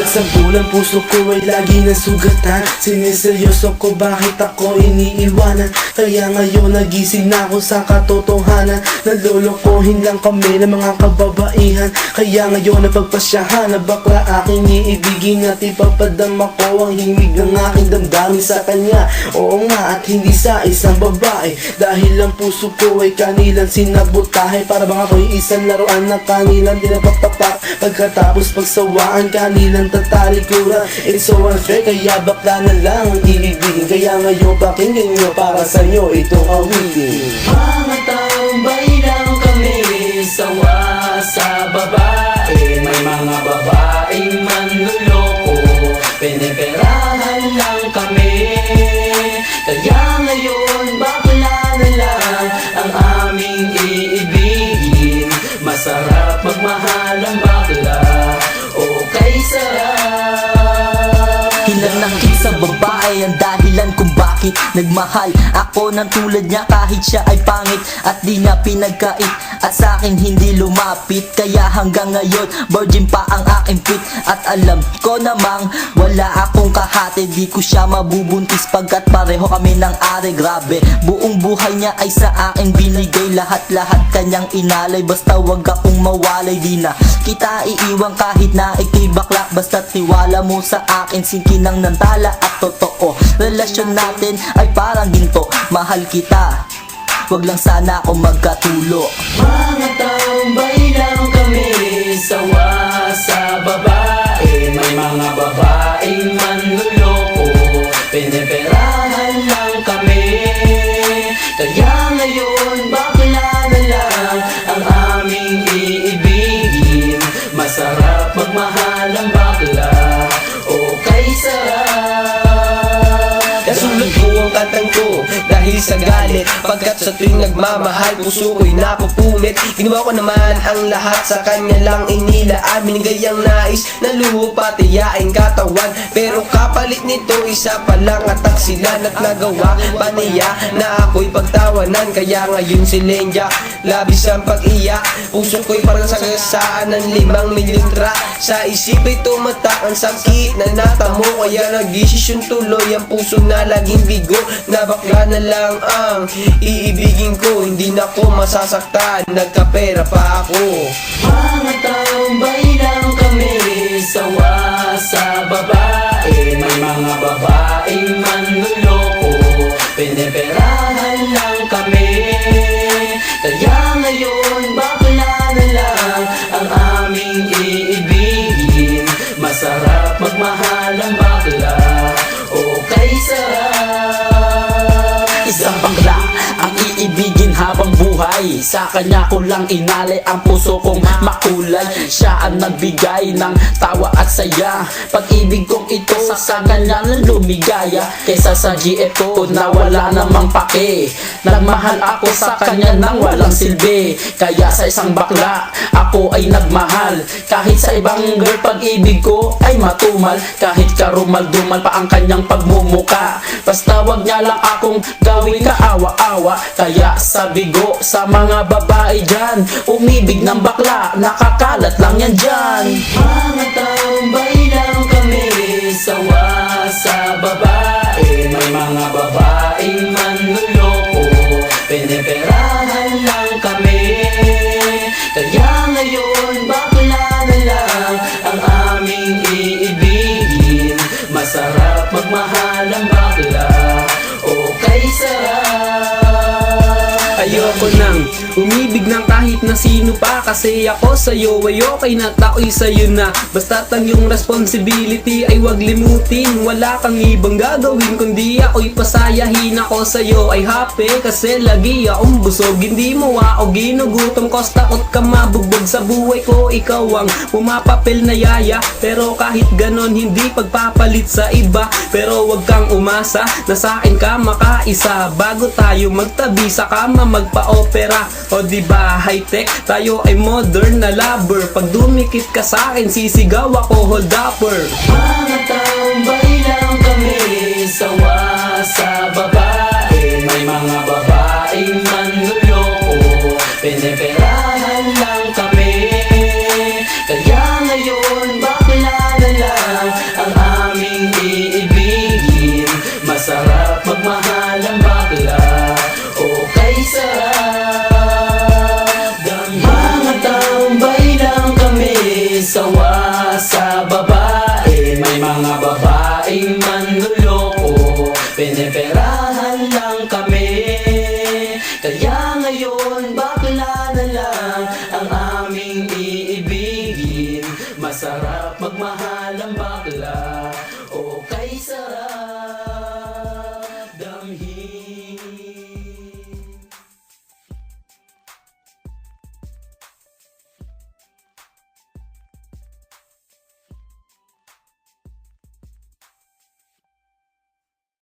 Sa bulang puso ko ay lagi nasugatan. Siniseryoso ko bakit ako iniiwanan. Kaya ngayon nagising na ako sa katotohanan. Nalolokohin lang kami ng mga kababaihan. Kaya ngayon napagpasyahan na bakla aking iibigin. At ipapadama ko ang himig ng aking damdamin sa kanya. Oo nga, at hindi sa isang babae. Dahil ang puso ko ay kanilang sinabotahe. Para bang ako'y isang laruan na kanilang dinapapapak. Pagkatapos pagsawaan kanilang tatalikuran. It's so unfair, kaya bakla na lang ang iibigin. Kaya ngayon pakinggan nyo para sa'yo itong awitin. Mga tambay lang kami, sawa sa babae. May mga babaeng manluloko, piniperahan lang kami. Kaya ngayon bakla na lang ang aming iibigin. Masarap magmahal ang bakla, okay sarap. Ilan ng isang babae ang dahilan kung bakit nagmahal ako ng tulad niya kahit siya ay pangit at di niya pinagkait at sa akin hindi lumapit. Kaya hanggang ngayon virgin pa ang aking pit at alam ko namang wala akong kahati. Di ko siya mabubuntis pagkat pareho kami ng are. Grabe, buong buhay niya ay sa akin binigay. Lahat-lahat kanyang inalay, basta wag akong mawalay. Di na kita iiwan kahit na ikay bakla, basta tiwala mo sa akin. Sinkinang nantala at totoo, relasyon natin ay parang ginto. Mahal kita, wag lang sana ako magkatulo. Mga tambay lang kami, sawa sa babae. May mga babaeng manluloko, piniperahan lang kami. Kaya ngayon bakla na lang ang aming iibigin. Masarap magmahal ang bakla, okay sarap. Nasulat ko ang kantang ko dahil sa galit, pagkat sa tuwing nagmamahal puso ko'y napupunit. Ginawa ko naman ang lahat sa kanya lang inilaan. Binigay ang nais na luho pati yaing katawan, pero kapalit nito isa pa lang atak sila. At nagawa pa niya na ako'y pagtawanan. Kaya ngayon si Lenja labis ang pag-iyak. Puso ko'y parang sagasaan ng 5 milyontra. Sa isip ay tumatak ang sakit na natamo. Kaya nagdesisyon tuloy ang puso na laging bigo, na bakla na lang ang iibigin ko. Hindi na ko masasaktan, nagkapera pa ako. Mga tambay lang kami, sawa sa babae. May mga babaeng manluloko, piniperahan lang kami. Kaya ngayon bakla na lang ang aming iibigin. Masarap magmahal ang bakla, okay sarap. Isang bakla ang iibigin habang buhay. Sa kanya ko lang inalay ang puso kong makulay. Siya ang nagbigay ng tawa at saya. Pag-ibig kong ito sa kanya na lumigaya. Kaysa sa GF ko na wala namang pake. Nagmahal ako sa kanya nang walang silbi. Kaya sa isang bakla ako ay nagmahal. Kahit sa ibang girl pag-ibig ko ay matumal. Kahit karumal-dumal pa ang kanyang pagmumuka. Basta wag niya lang akong gawing kaawa-awa. Kaya sabi ko sa mga babae dyan, umibig ng bakla, nakakalat lang yan dyan. Mga tambay lang kami, sawa sa babae. May mga babaeng manluloko, piniperahan lang kami. Kaya ngayon bakla na lang ang aming iibigin. Masarap magmahal ang bakla, okay sarap. Ayoko nang umibig ng kahit na sino pa, kasi ako sa'yo ay okay na, tao'y sa'yo na. Basta't ang iyong responsibility ay wag limutin. Wala kang ibang gagawin kundi ako'y pasayahin. Ako sa'yo ay happy kasi lagi akong busog. Hindi mo ako ginugutom, cause takot ka mabugbog sa buhay ko. Ikaw ang pumapapil na yaya, pero kahit ganon hindi pagpapalit sa iba. Pero wag kang umasa na sa'kin ka makaisa. Bago tayo magtabi sa kama magpa-opera, o diba high-tech, tayo ay modern na lover. Pag dumikit ka sa'kin sisigaw ako hold upper. Mga tambay lang kami, sawa sa babae. May mga babaeng manluloko, piniperahan lang kami. Kaya ngayon bakla na lang ngayon bakla na lang ang aming iibigin. Masarap magmahal ang bakla.